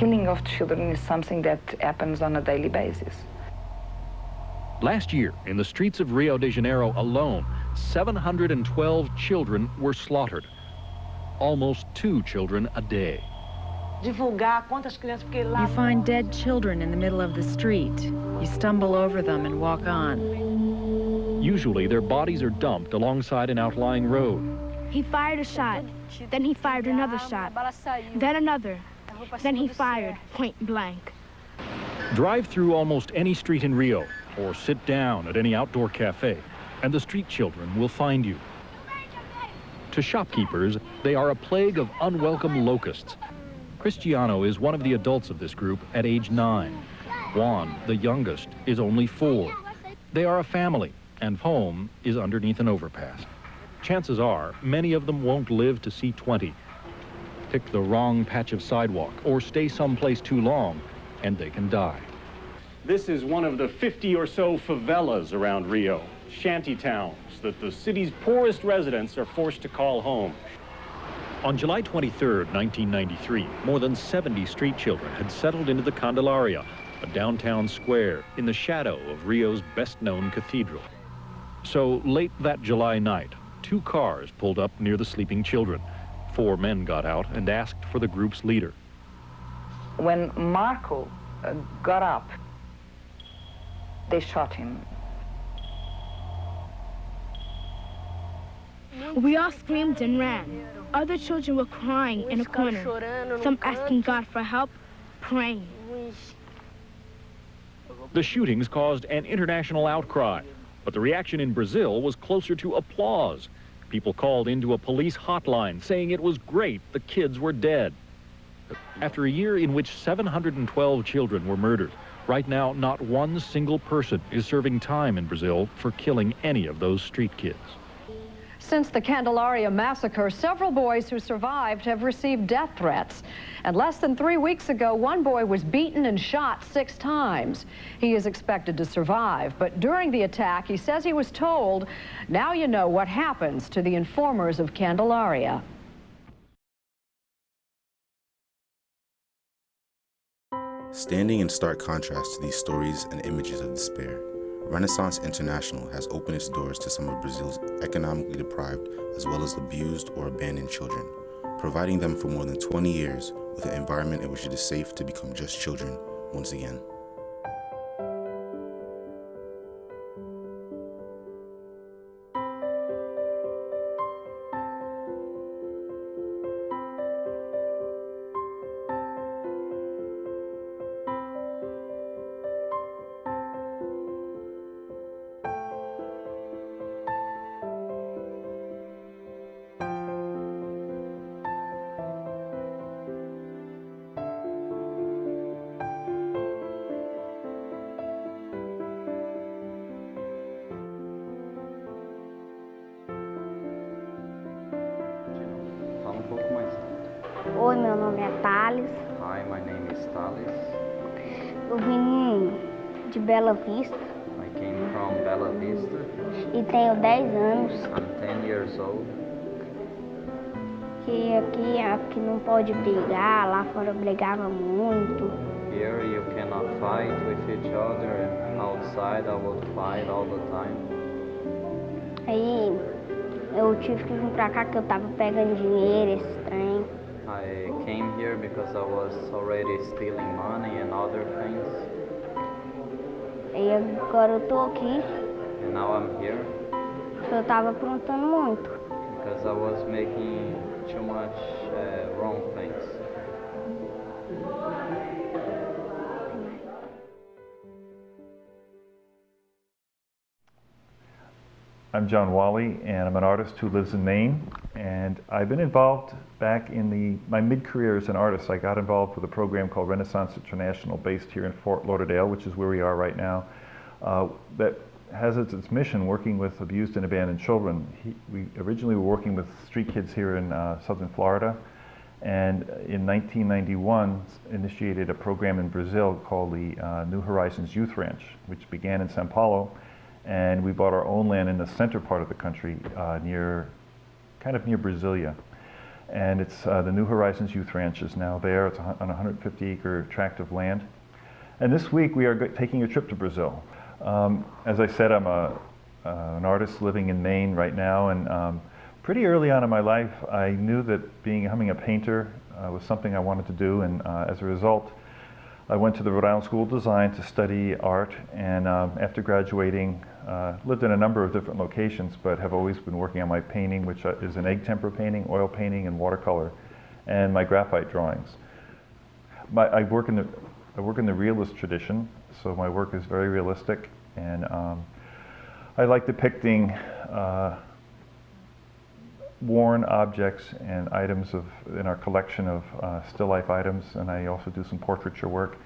killing of children is something that happens on a daily basis. Last year, in the streets of Rio de Janeiro alone, 712 children were slaughtered. Almost 2 children a day. You find dead children in the middle of the street. You stumble over them and walk on. Usually, their bodies are dumped alongside an outlying road. He fired a shot, then he fired another shot, then another, then he fired point blank. Drive through almost any street in Rio, or sit down at any outdoor cafe, and the street children will find you. To shopkeepers, they are a plague of unwelcome locusts. Cristiano is one of the adults of this group at age 9. Juan, the youngest, is only 4. They are a family, and home is underneath an overpass. Chances are, many of them won't live to see 20. Pick the wrong patch of sidewalk or stay someplace too long, and they can die. This is one of the 50 or so favelas around Rio, shanty towns that the city's poorest residents are forced to call home. On July 23, 1993, more than 70 street children had settled into the Candelaria, a downtown square in the shadow of Rio's best-known cathedral. So late that July night, 2 cars pulled up near the sleeping children. 4 men got out and asked for the group's leader. When Marco got up, they shot him. We all screamed and ran. Other children were crying in a corner, some asking God for help, praying. The shootings caused an international outcry, but the reaction in Brazil was closer to applause. People called into a police hotline saying it was great the kids were dead. After a year in which 712 children were murdered, right now not one single person is serving time in Brazil for killing any of those street kids. Since the Candelaria massacre, several boys who survived have received death threats. And less than 3 weeks ago, one boy was beaten and shot 6 times. He is expected to survive, but during the attack, he says he was told, "Now you know what happens to the informers of Candelaria." Standing in stark contrast to these stories and images of despair, Renaissance International has opened its doors to some of Brazil's economically deprived as well as abused or abandoned children, providing them for more than 20 years with an environment in which it is safe to become just children once again. Oi, meu nome é Thales. Hi, my name is Thales. Eu vim de Bela Vista. I came from Bela Vista. E tenho 10 anos. I'm 10 years old. Que aqui não pode brigar, lá fora brigava muito. Here you cannot fight with each other. Outside I would fight all the time. Aí eu tive que vir pra cá que eu tava pegando dinheiro, esse trem. I came here because I was already stealing money and other things. E agora eu tô aqui. And now I'm here. Porque eu tava aprontando muito. Because I was making too much wrong things. I'm John Wally, and I'm an artist who lives in Maine. And I've been involved back in my mid-career as an artist. I got involved with a program called Renaissance International based here in Fort Lauderdale, which is where we are right now, that has as its mission working with abused and abandoned children. We originally were working with street kids here in southern Florida, and in 1991 initiated a program in Brazil called the New Horizons Youth Ranch, which began in Sao Paulo. And we bought our own land in the center part of the country, kind of near Brasilia. And it's the New Horizons Youth Ranch is now there. It's on a 150-acre tract of land. And this week we are taking a trip to Brazil. As I said, I'm an artist living in Maine right now, and pretty early on in my life I knew that becoming a painter was something I wanted to do, and as a result I went to the Rhode Island School of Design to study art, and after graduating lived in a number of different locations, but have always been working on my painting, which is an egg tempera painting, oil painting, and watercolor, and my graphite drawings. I work in the realist tradition, so my work is very realistic, and I like depicting worn objects and items in our collection of still life items, and I also do some portraiture work.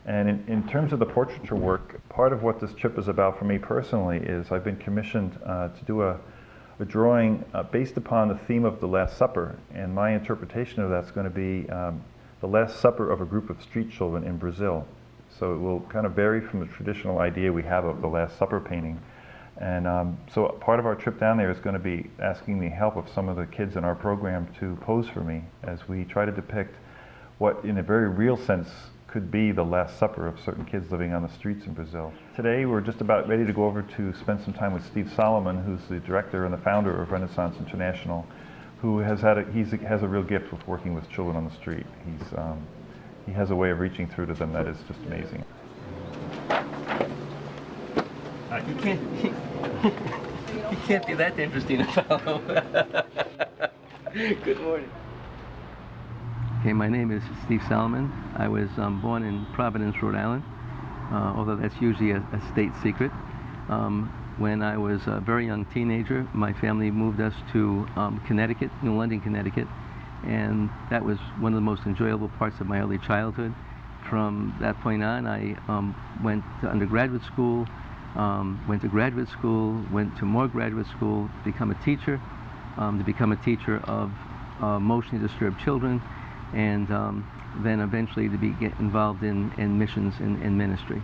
And in terms of the portraiture work, part of what this trip is about for me personally is I've been commissioned to do a drawing based upon the theme of the Last Supper, and my interpretation of that's going to be the Last Supper of a group of street children in Brazil. So it will kind of vary from the traditional idea we have of the Last Supper painting. And so part of our trip down there is going to be asking the help of some of the kids in our program to pose for me as we try to depict what, in a very real sense, could be the Last Supper of certain kids living on the streets in Brazil. Today we're just about ready to go over to spend some time with Steve Solomon, who's the director and the founder of Renaissance International, who has had has a real gift with working with children on the street. He has a way of reaching through to them that is just amazing. You can't be that interesting a fellow. Good morning. Okay, my name is Steve Solomon. I was born in Providence, Rhode Island, although that's usually a state secret. When I was a very young teenager, my family moved us to Connecticut, New London, Connecticut, and that was one of the most enjoyable parts of my early childhood. From that point on, I went to undergraduate school, went to graduate school, went to more graduate school to become a teacher of emotionally disturbed children, and then eventually to get involved in missions and ministry.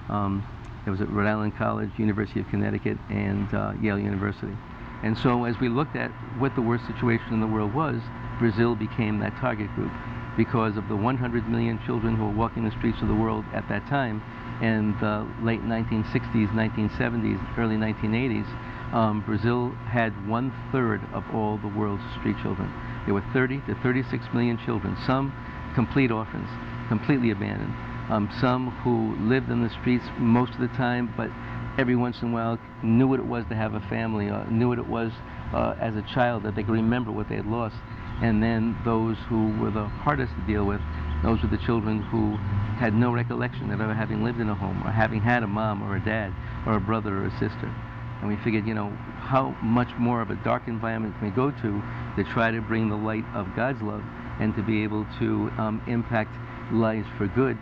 It was at Rhode Island College, University of Connecticut, and Yale University. And so as we looked at what the worst situation in the world was, Brazil became that target group because of the 100 million children who were walking the streets of the world at that time. In the late 1960s, 1970s, early 1980s, Brazil had 1/3 of all the world's street children. There were 30 to 36 million children, some complete orphans, completely abandoned, some who lived in the streets most of the time, but every once in a while knew what it was to have a family, or knew what it was as a child, that they could remember what they had lost. And then those who were the hardest to deal with, those were the children who had no recollection of ever having lived in a home, or having had a mom or a dad or a brother or a sister. And we figured, you know, how much more of a dark environment can we go to try to bring the light of God's love and to be able to impact lives for good,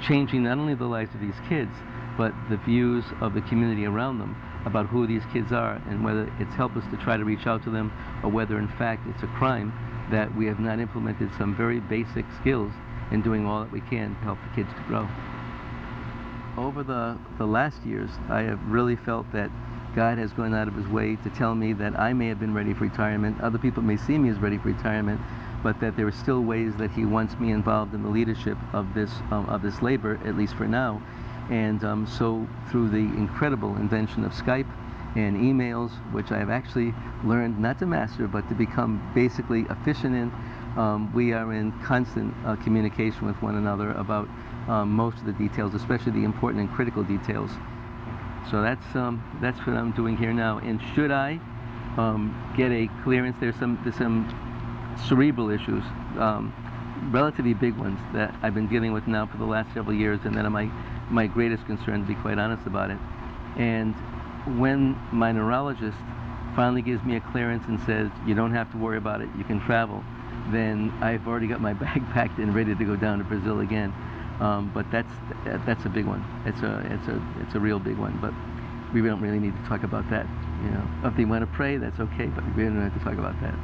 changing not only the lives of these kids, but the views of the community around them about who these kids are, and whether it's helpless to try to reach out to them, or whether in fact it's a crime that we have not implemented some very basic skills in doing all that we can to help the kids to grow. Over the last years, I have really felt that God has gone out of his way to tell me that I may have been ready for retirement, other people may see me as ready for retirement, but that there are still ways that he wants me involved in the leadership of this labor, at least for now. And so through the incredible invention of Skype and emails, which I have actually learned not to master, but to become basically efficient in, we are in constant communication with one another about most of the details, especially the important and critical details. So that's what I'm doing here now. And should I get a clearance, there's some cerebral issues, relatively big ones that I've been dealing with now for the last several years, and that are my greatest concern, to be quite honest about it. And when my neurologist finally gives me a clearance and says, you don't have to worry about it, you can travel, then I've already got my bag packed and ready to go down to Brazil again. But that's a big one. It's a real big one. But we don't really need to talk about that. You know, if they want to pray, that's okay. But we don't have to talk about that.